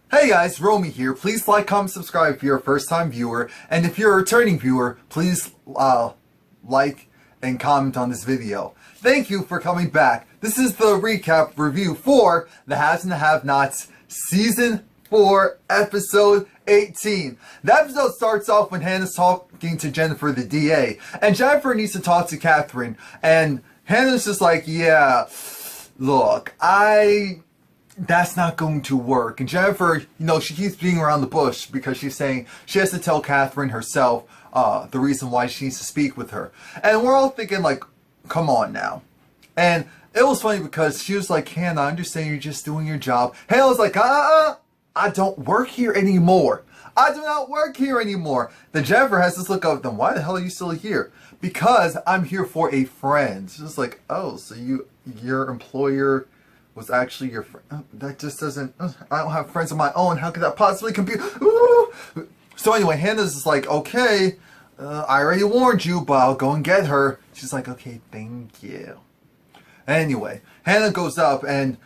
Hey guys, Romie here. Please like, comment, subscribe if you're a first-time viewer, and if you're a returning viewer, please like and comment on this video. Thank you for coming back. This is the recap review for The Haves and the Have-Nots Season 4, Episode 18. The episode starts off when Hannah's talking to Jennifer, the DA, and Jennifer needs to talk to Katheryn, and Hannah's just like, yeah, look, that's not going to work. And Jennifer, she keeps beating around the bush because she's saying she has to tell Katheryn herself the reason why she needs to speak with her. And we're all thinking, like, come on now. And it was funny because she was like, Hannah, I understand you're just doing your job. Hannah was like, I don't work here anymore. I do not work here anymore. Then Jennifer has this look of, then why the hell are you still here? Because I'm here for a friend. It's just like, oh, so your employer was actually your friend. Oh, that just doesn't, I don't have friends of my own. How could that possibly compute? Ooh. So anyway, Hannah's just like, okay, I already warned you, but I'll go and get her. She's like, okay, thank you. Anyway, Hannah goes up and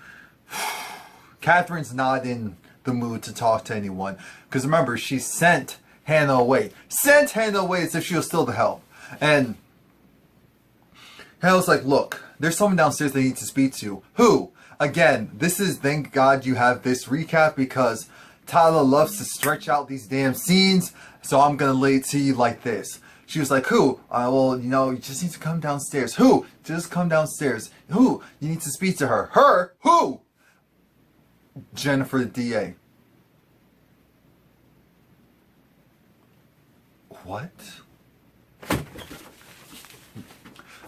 Katheryn's not in the mood to talk to anyone. Because remember, she sent Hannah away. Sent Hannah away as if she was still to help. And Hannah's like, look, there's someone downstairs they need to speak to. Who? Again, this is, thank God you have this recap because Tyler loves to stretch out these damn scenes. So I'm going to lay it to you like this. She was like, who? Well, you just need to come downstairs. Who? Just come downstairs. Who? You need to speak to her. Her? Who? Jennifer, the DA. What?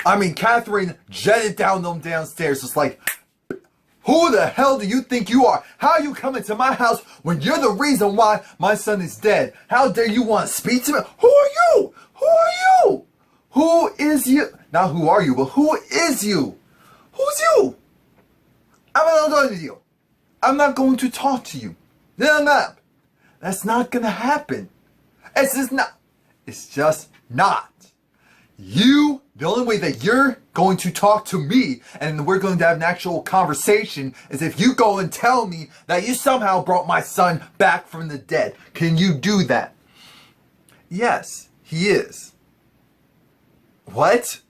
I mean, Katheryn jetted down them downstairs. It's like, who the hell do you think you are? How are you coming to my house when you're the reason why my son is dead? How dare you want to speak to me? Who are you? Who are you? Who is you? Not who are you, but who is you? Who's you? I'm not talking to you. I'm not going to talk to you. No. That's not going to happen. It's just not. It's just not. The only way that you're going to talk to me and we're going to have an actual conversation is if you go and tell me that you somehow brought my son back from the dead. Can you do that? Yes, he is. What?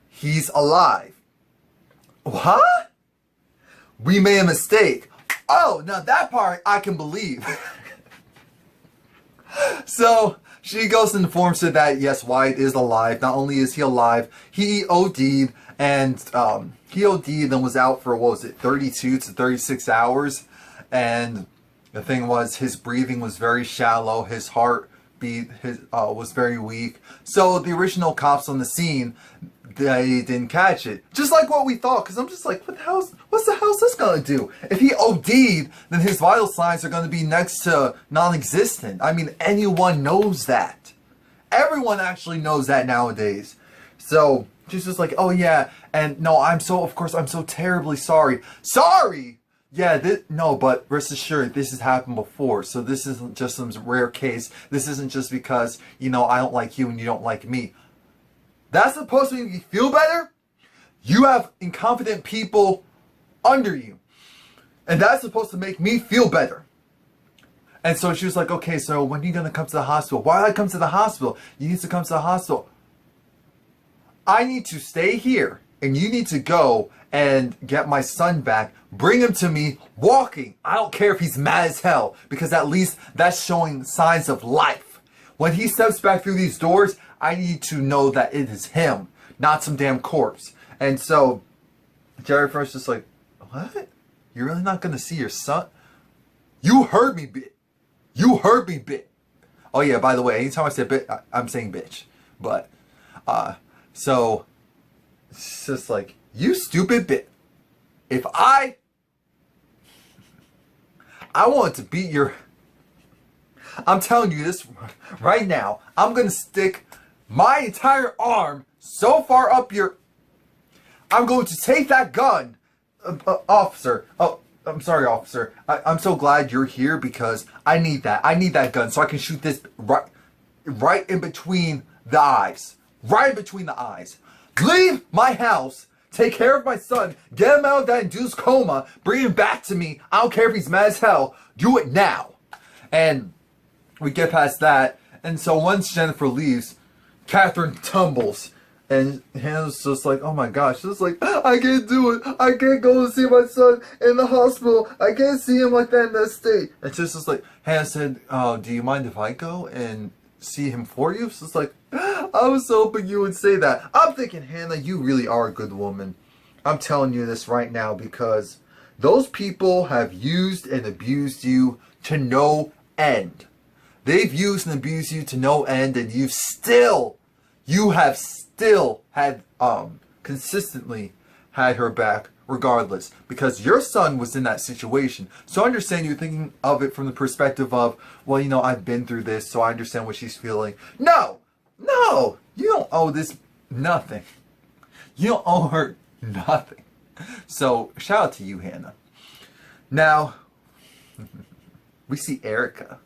He's alive. What? We made a mistake. Oh, now that part I can believe. So she goes and informs her that yes, Wyatt is alive. Not only is he alive, he OD'd and was out for, what was it, 32 to 36 hours. And the thing was, his breathing was very shallow. His heartbeat was very weak. So the original cops on the scene, they didn't catch it. Just like what we thought, because I'm just like, what's the hell's this gonna do? If he OD'd, then his vital signs are gonna be next to non-existent. I mean, anyone knows that. Everyone actually knows that nowadays. So, she's just like, oh yeah, and no, of course, I'm so terribly sorry. Sorry! Yeah, no, but rest assured, this has happened before, so this isn't just some rare case. This isn't just because, I don't like you and you don't like me. That's supposed to make you feel better? You have incompetent people under you. And that's supposed to make me feel better. And so she was like, okay, so when are you going to come to the hospital? Why did I come to the hospital? You need to come to the hospital. I need to stay here. And you need to go and get my son back. Bring him to me walking. I don't care if he's mad as hell. Because at least that's showing signs of life. When he steps back through these doors, I need to know that it is him, not some damn corpse. And so, Jennifer's just like, what? You're really not going to see your son? You heard me, bitch. You heard me, bitch. Oh yeah, by the way, anytime I say bitch, I'm saying bitch. But, so, it's just like, you stupid bitch. If I want to beat your... I'm telling you this right now. I'm going to stick my entire arm so far up your... I'm going to take that gun. Officer. Oh, I'm sorry, officer. I'm so glad you're here because I need that. I need that gun so I can shoot this right in between the eyes. Right in between the eyes. Leave my house. Take care of my son. Get him out of that induced coma. Bring him back to me. I don't care if he's mad as hell. Do it now. And we get past that. And so once Jennifer leaves, Katheryn tumbles. And Hannah's just like, oh my gosh. She's like, I can't do it. I can't go and see my son in the hospital. I can't see him like that in that state. And she's just like, Hannah said, do you mind if I go and see him for you? So it's like, I was hoping you would say that. I'm thinking, Hannah, you really are a good woman. I'm telling you this right now because those people have used and abused you to no end. They've used and abused you to no end, and you have still had consistently had her back regardless, because your son was in that situation. So I understand you're thinking of it from the perspective of, well, you know, I've been through this, so I understand what she's feeling. No, you don't owe this nothing. You don't owe her nothing. So shout out to you, Hannah. Now we see Erica.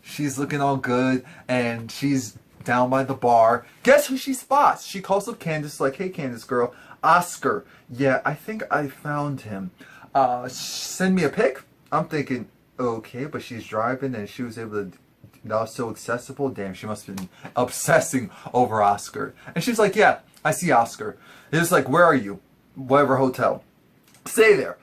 She's looking all good, and she's down by the bar. Guess who she spots? She calls up Candace, like, hey, Candace girl, Oscar. Yeah, I think I found him. Send me a pic? I'm thinking, okay, but she's driving and she was able to, not so accessible. Damn, she must have been obsessing over Oscar. And she's like, yeah, I see Oscar. It's like, where are you? Whatever hotel. Stay there.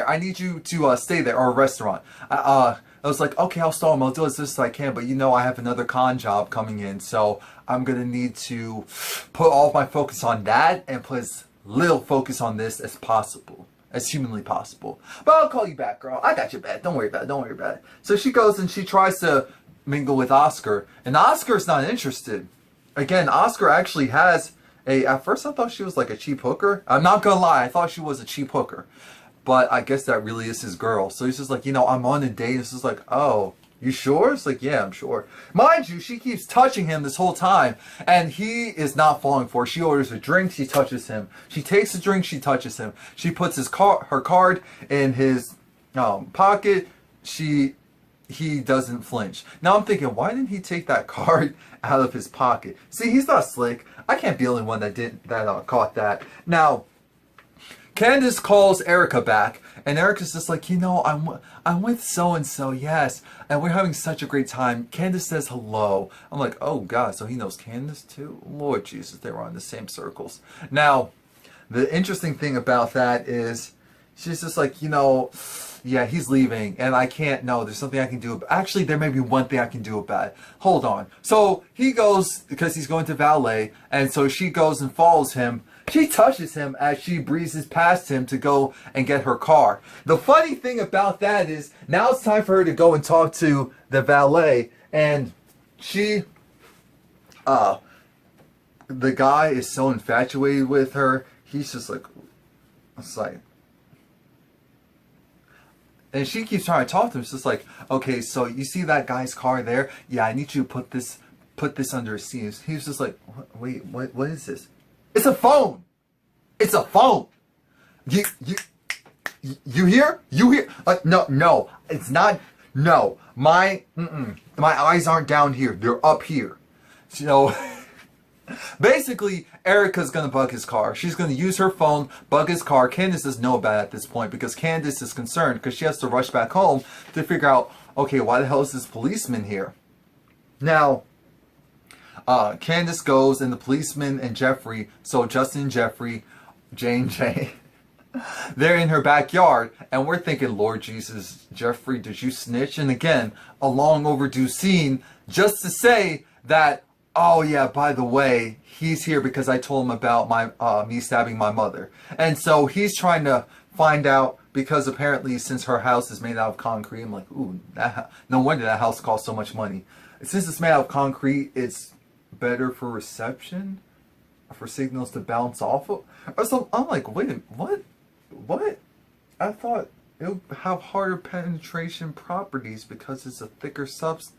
I need you to stay there, or a restaurant. I was like, okay, I'll stall him. I'll do as best as I can. But you know, I have another con job coming in. So I'm going to need to put all of my focus on that and put as little focus on this as possible. As humanly possible. But I'll call you back, girl. I got your back. Don't worry about it. So she goes and she tries to mingle with Oscar. And Oscar's not interested. Again, Oscar actually has at first I thought she was like a cheap hooker. I'm not going to lie. I thought she was a cheap hooker. But I guess that really is his girl. So he's just like, you know, I'm on a date. It's just like, oh, you sure? It's like, yeah, I'm sure. Mind you, she keeps touching him this whole time. And he is not falling for her. She orders a drink. She touches him. She takes a drink. She touches him. She puts her card in his pocket. He doesn't flinch. Now I'm thinking, why didn't he take that card out of his pocket? See, he's not slick. I can't be the only one that caught that. Now, Candace calls Erica back, and Erica's just like, you know, I'm with so-and-so, yes, and we're having such a great time. Candace says hello. I'm like, oh God, so he knows Candace too? Lord Jesus, they were on the same circles. Now, the interesting thing about that is, she's just like, you know, yeah, he's leaving, and I can't, no, there's something I can do. Actually, there may be one thing I can do about it. Hold on. So he goes, because he's going to valet, and so she goes and follows him. She touches him as she breezes past him to go and get her car. The funny thing about that is, now it's time for her to go and talk to the valet, and she, the guy is so infatuated with her, he's just like, it's like, and she keeps trying to talk to him. It's just like, okay, so you see that guy's car there? Yeah, I need you to put this under his seat. He's just like, wait, what is this? It's a phone. It's a phone. You hear? You hear? No, it's not. No, my eyes aren't down here. They're up here. So basically, Erica's gonna bug his car. She's gonna use her phone, bug his car. Candace doesn't know about it at this point because Candace is concerned because she has to rush back home to figure out, okay, why the hell is this policeman here? Now, Candace goes, and the policeman and Jeffrey, so Justin and Jeffrey, J&J, they're in her backyard, and we're thinking, Lord Jesus, Jeffrey, did you snitch? And again, a long overdue scene just to say that, oh yeah, by the way, he's here because I told him about my me stabbing my mother. And so he's trying to find out, because apparently since her house is made out of concrete, I'm like, ooh, no wonder that house costs so much money. Since it's made out of concrete, it's better for reception, for signals to bounce off of, or so. I'm like, wait, what? I thought it would have harder penetration properties because it's a thicker substance.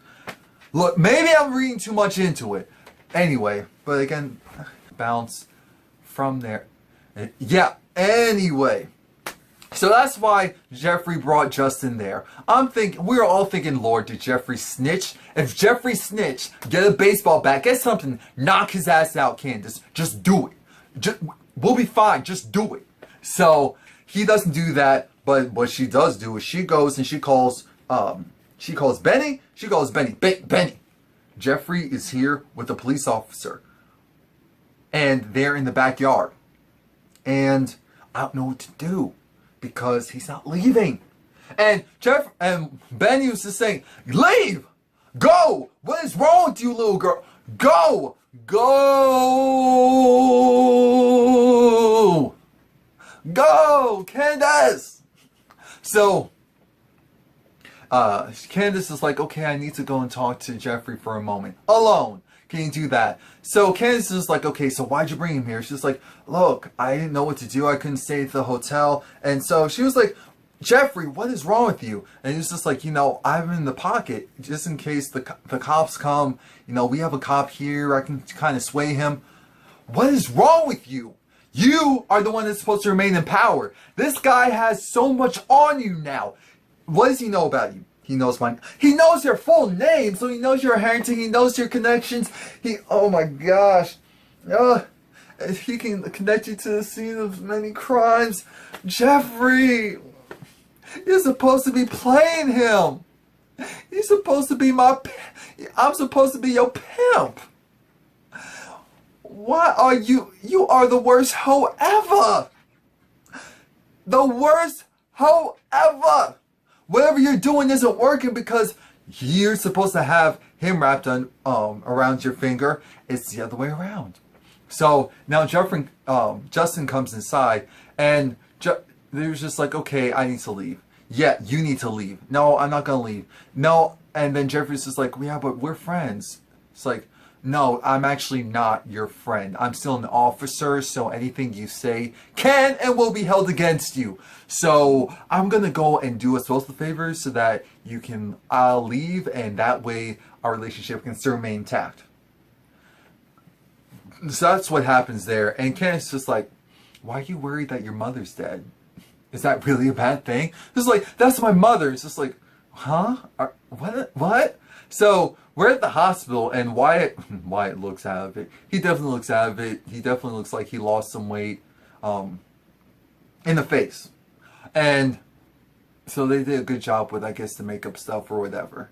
Look, maybe I'm reading too much into it. Anyway, but again, bounce from there. Yeah, anyway. So that's why Jeffrey brought Justin there. We're all thinking, Lord, did Jeffrey snitch? If Jeffrey snitched, get a baseball bat, get something, knock his ass out, Candace. Just do it. we'll be fine. Just do it. So he doesn't do that. But what she does do is she goes and she calls Benny. She calls Benny. Benny. Jeffrey is here with a police officer. And they're in the backyard. And I don't know what to do because he's not leaving. And Benny was just saying, leave! Go! What is wrong with you, little girl? Go! Go! Go! Candace! So, Candace is like, okay, I need to go and talk to Jeffrey for a moment. Alone. Can you do that? So Candace is like, okay, so why'd you bring him here? She's like, look, I didn't know what to do. I couldn't stay at the hotel. And so she was like, Jeffrey, what is wrong with you? And he was just like, you know, I'm in the pocket just in case the cops come. You know, we have a cop here. I can kind of sway him. What is wrong with you? You are the one that's supposed to remain in power. This guy has so much on you now. What does he know about you? He knows he knows your full name, so he knows your parenting, he knows your connections. Oh my gosh. He can connect you to the scene of many crimes. Jeffrey, you're supposed to be playing him. He's supposed to be I'm supposed to be your pimp. Why are you are the worst hoe ever. The worst hoe ever. Whatever you're doing isn't working because you're supposed to have him wrapped around your finger. It's the other way around. So now Justin comes inside and they was just like, okay, I need to leave. Yeah, you need to leave. No, I'm not gonna leave. No, and then Jeffrey's just like, yeah, but we're friends. It's like, no, I'm actually not your friend. I'm still an officer, so anything you say can and will be held against you. So I'm gonna go and do us both a favor so that you can leave, and that way our relationship can still remain intact. So that's what happens there. And Ken's just like, why are you worried that your mother's dead? Is that really a bad thing? It's like, that's my mother. It's just like, huh? What? So we're at the hospital, and Wyatt looks out of it. He definitely looks out of it. He definitely looks like he lost some weight in the face. And so they did a good job with, I guess, the makeup stuff or whatever.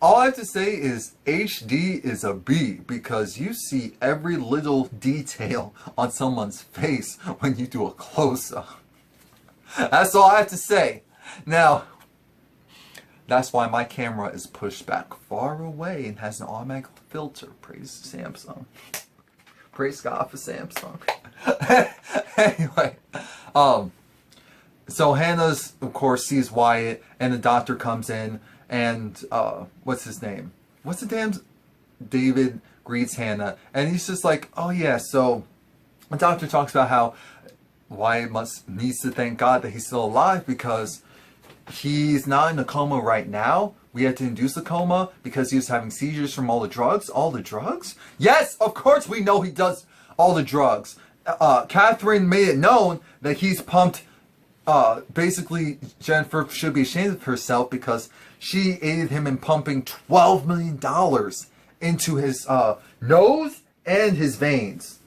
All I have to say is HD is a B, because you see every little detail on someone's face when you do a close-up. That's all I have to say. Now, that's why my camera is pushed back far away and has an automatic filter. Praise Samsung. Praise God for Samsung. Anyway, so Hannah's, of course, sees Wyatt, and the doctor comes in, and what's his name? What's the damn? David greets Hannah, and he's just like, oh yeah, so the doctor talks about how Wyatt needs to thank God that he's still alive because he's not in a coma right now. We had to induce a coma because he was having seizures from all the drugs. All the drugs? Yes, of course we know he does all the drugs. Katheryn made it known that he's pumped. Basically, Jennifer should be ashamed of herself because she aided him in pumping $12 million into his nose and his veins.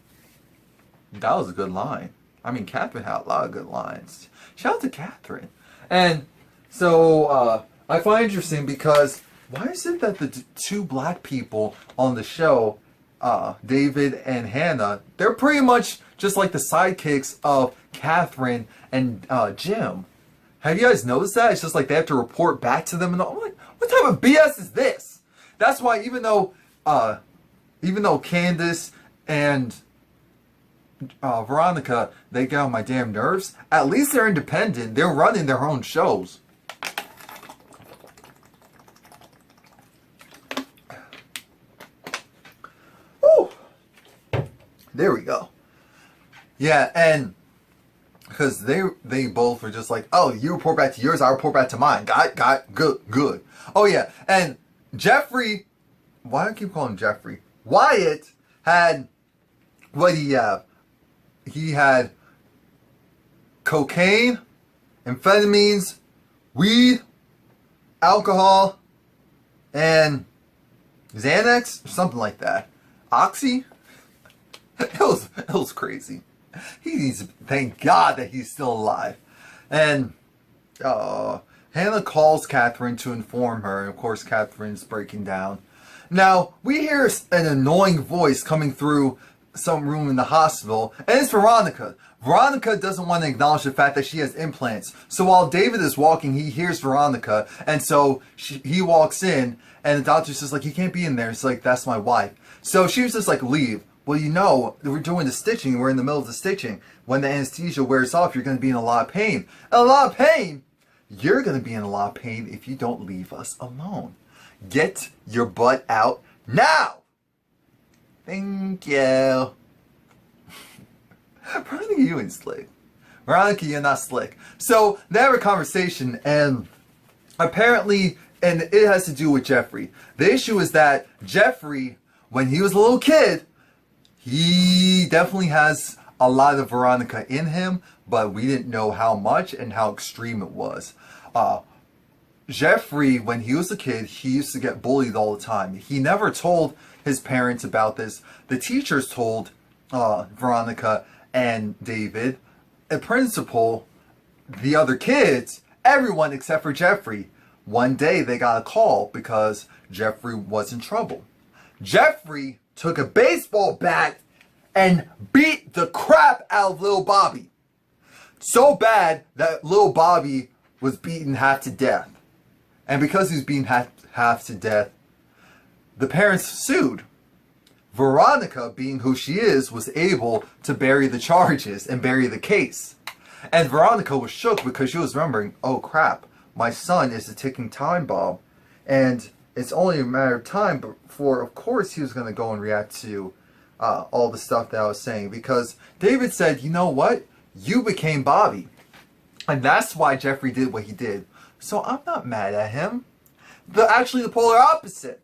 That was a good line. I mean, Katheryn had a lot of good lines. Shout out to Katheryn. And so I find it interesting because why is it that the two black people on the show, David and Hannah, they're pretty much just like the sidekicks of Katheryn and Jim? Have you guys noticed that? It's just like they have to report back to them and all. I'm like, what type of BS is this? That's why even though Candace and Veronica, they get on my damn nerves, at least they're independent. They're running their own shows. Woo! There we go. Yeah, and because they both were just like, oh, you report back to yours, I report back to mine. Got good. Oh yeah, and Jeffrey, why do I keep calling him Jeffrey? Wyatt had, what did he have? He had cocaine, amphetamines, weed, alcohol, and Xanax, or something like that. Oxy? It was crazy. He needs to thank God that he's still alive. And Hannah calls Katheryn to inform her, and of course Katheryn's breaking down. Now, we hear an annoying voice coming through some room in the hospital, and it's Veronica. Veronica doesn't want to acknowledge the fact that she has implants. So while David is walking, he hears Veronica, and so he walks in, and the doctor's just like, you can't be in there. It's like, that's my wife. So she was just like, leave. Well, you know, we're doing the stitching, we're in the middle of the stitching. When the anesthesia wears off, you're going to be in a lot of pain. A lot of pain? You're going to be in a lot of pain if you don't leave us alone. Get your butt out now! Thank you. Veronica, you ain't slick. Veronica, you're not slick. So, they have a conversation, and apparently, and it has to do with Jeffrey. The issue is that Jeffrey, when he was a little kid, he definitely has a lot of Veronica in him, but we didn't know how much and how extreme it was. Jeffrey, when he was a kid, he used to get bullied all the time. He never told his parents about this. The teachers told Veronica and David. The principal, the other kids, everyone except for Jeffrey. One day they got a call because Jeffrey was in trouble. Jeffrey took a baseball bat and beat the crap out of little Bobby. So bad that little Bobby was beaten half to death. And because he was beaten half to death, the parents sued. Veronica, being who she is, was able to bury the charges and bury the case. And Veronica was shook because she was remembering, oh crap, my son is a ticking time bomb. And it's only a matter of time before, of course, he was going to go and react to all the stuff that I was saying. Because David said, you know what? You became Bobby. And that's why Jeffrey did what he did. So I'm not mad at him. Actually, the polar opposite.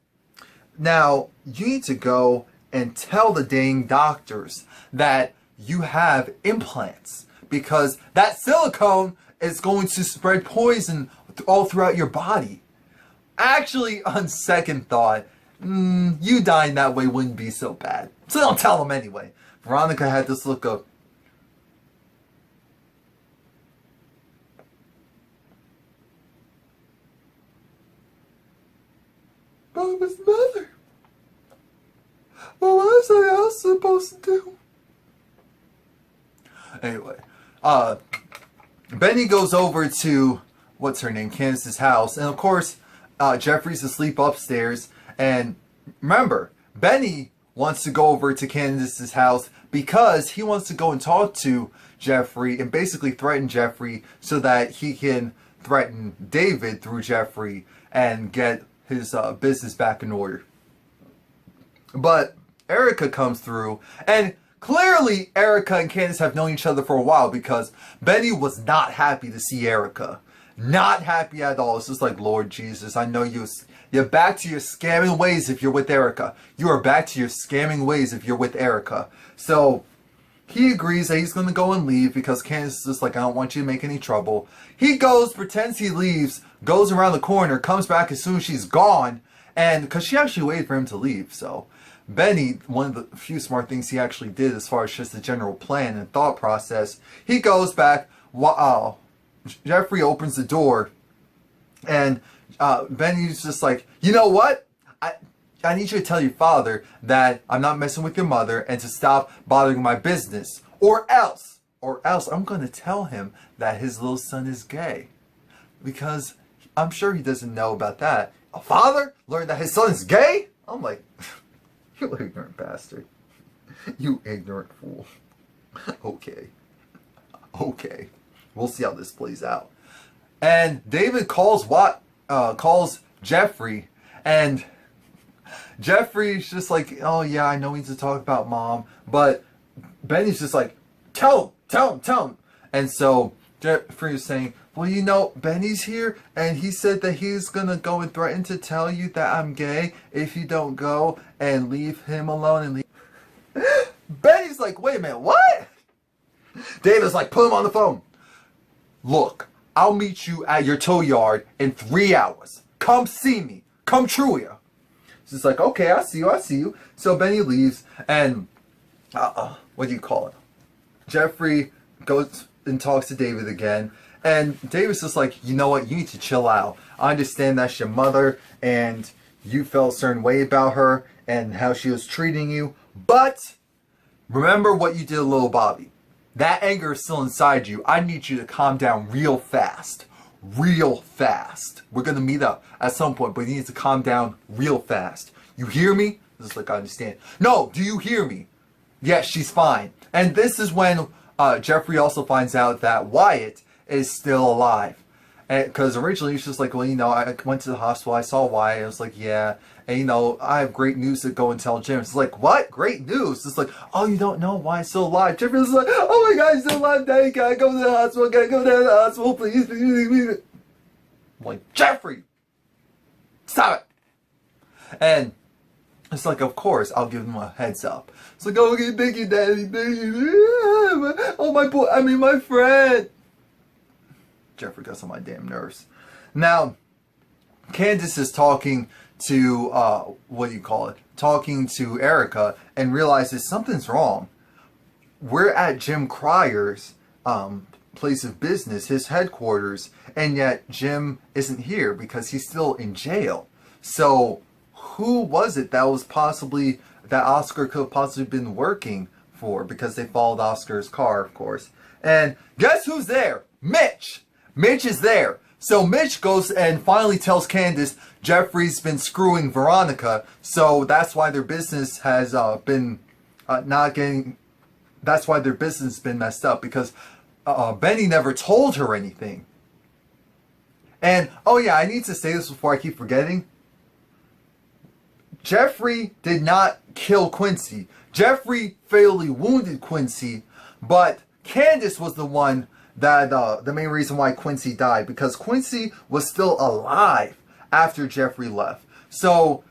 Now, you need to go and tell the dang doctors that you have implants. Because that silicone is going to spread poison all throughout your body. Actually, on second thought, you dying that way wouldn't be so bad. So don't tell them anyway. Veronica had this look of, Bobby's mother. Well, what was I else supposed to do? Anyway, Benny goes over to, what's her name, Candace's house. And of course, Jeffrey's asleep upstairs. And remember, Benny wants to go over to Candace's house because he wants to go and talk to Jeffrey and basically threaten Jeffrey so that he can threaten David through Jeffrey and get his business back in order. But Erica comes through, and clearly Erica and Candace have known each other for a while because Benny was not happy to see Erica. Not happy at all. It's just like, Lord Jesus, I know you're back to your scamming ways if you're with Erica. You are back to your scamming ways if you're with Erica. So he agrees that he's going to go and leave because Candace is just like, I don't want you to make any trouble. He goes, pretends he leaves, goes around the corner, comes back as soon as she's gone, and because she actually waited for him to leave. So Benny, one of the few smart things he actually did as far as just the general plan and thought process, he goes back. Jeffrey opens the door, and Benny's just like, you know what? I need you to tell your father that I'm not messing with your mother and to stop bothering my business. Or else I'm going to tell him that his little son is gay. Because I'm sure he doesn't know about that. A father learned that his son is gay? I'm like, you ignorant bastard. You ignorant fool. Okay. We'll see how this plays out. And David calls Jeffrey, and Jeffrey's just like, oh yeah, I know we need to talk about mom, but Benny's just like, tell him. And so Jeffrey is saying, well, you know, Benny's here, and he said that he's gonna go and threaten to tell you that I'm gay if you don't go and leave him alone and leave. Benny's like, wait a minute, what? David's like, put him on the phone. Look, I'll meet you at your tow yard in 3 hours. Come see me. Come true ya. She's like, okay, I see you. So Benny leaves, and what do you call it? Jeffrey goes and talks to David again, and David's just like, you know what, you need to chill out. I understand that's your mother, and you felt a certain way about her, and how she was treating you, but remember what you did to little Bobby. That anger is still inside you. I need you to calm down real fast. Real fast. We're going to meet up at some point, but you need to calm down real fast. You hear me? This is like, I understand. No, do you hear me? Yes, she's fine. And this is when Jeffrey also finds out that Wyatt is still alive. Because originally he's just like, well, you know, I went to the hospital, I saw Wyatt, I was like, yeah, and you know, I have great news to go and tell Jim. It's like, what? Great news? It's like, oh, you don't know Wyatt's still alive. Jeffrey's like, oh my God, he's still alive, Daddy, gotta go to the hospital, gotta go to the hospital, please, please, please. I'm like, Jeffrey, stop it. And it's like, of course, I'll give him a heads up. It's like, okay, thank you, Daddy, thank you. Oh, my boy, I mean, my friend. Jeffrey gets on my damn nerves. Now, Candace is talking to, what do you call it? Talking to Erica and realizes something's wrong. We're at Jim Cryer's place of business, his headquarters, and yet Jim isn't here because he's still in jail. So, who was it that was possibly, that Oscar could have possibly been working for? Because they followed Oscar's car, of course. And guess who's there? Mitch! Mitch is there. So Mitch goes and finally tells Candace Jeffrey's been screwing Veronica, so that's why their business has been not getting, that's why their business has been messed up, because Benny never told her anything. And, oh yeah, I need to say this before I keep forgetting. Jeffrey did not kill Quincy. Jeffrey fatally wounded Quincy, but Candace was the one that the main reason why Quincy died, because Quincy was still alive after Jeffrey left. So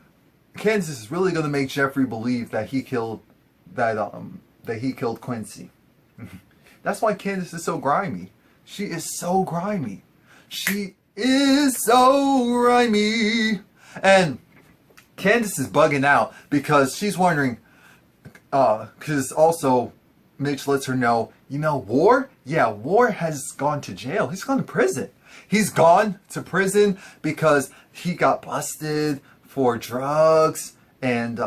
Candace is really going to make Jeffrey believe that he killed that he killed Quincy. That's why Candace is so grimy. She is so grimy. She is so grimy. And Candace is bugging out because she's wondering, because also Mitch lets her know, you know, War? Yeah, War has gone to jail. He's gone to prison. He's gone to prison because he got busted for drugs and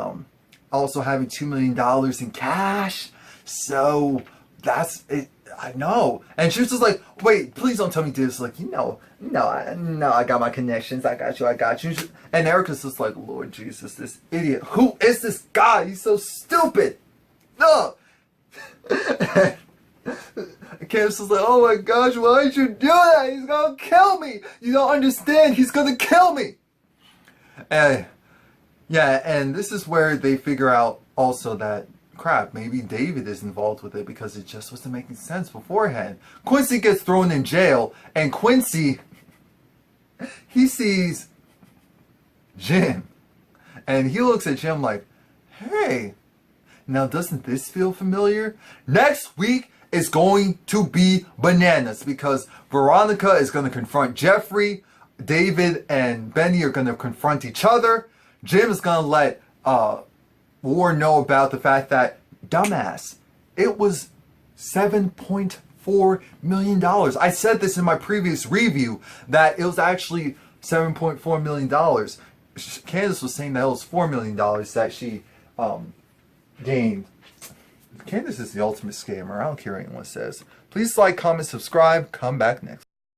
also having $2 million in cash. So that's it. I know. And she was just like, wait, please don't tell me this. Like, no, I got my connections. I got you. And Erica's just like, Lord Jesus, this idiot. Who is this guy? He's so stupid. No. Candace was like, oh my gosh, why did you do that? He's gonna kill me. You don't understand. He's gonna kill me. And yeah, and this is where they figure out also that, crap, maybe David is involved with it because it just wasn't making sense beforehand. Quincy gets thrown in jail, and Quincy, he sees Jim, and he looks at Jim like, hey, now doesn't this feel familiar? Next week is going to be bananas because Veronica is going to confront Jeffrey, David and Benny are going to confront each other. Jim is going to let War know about the fact that, dumbass, it was $7.4 million. I said this in my previous review that it was actually $7.4 million. Candace was saying that it was $4 million that she gained. Candace is the ultimate scammer. I don't care what anyone says. Please like, comment, subscribe. Come back next.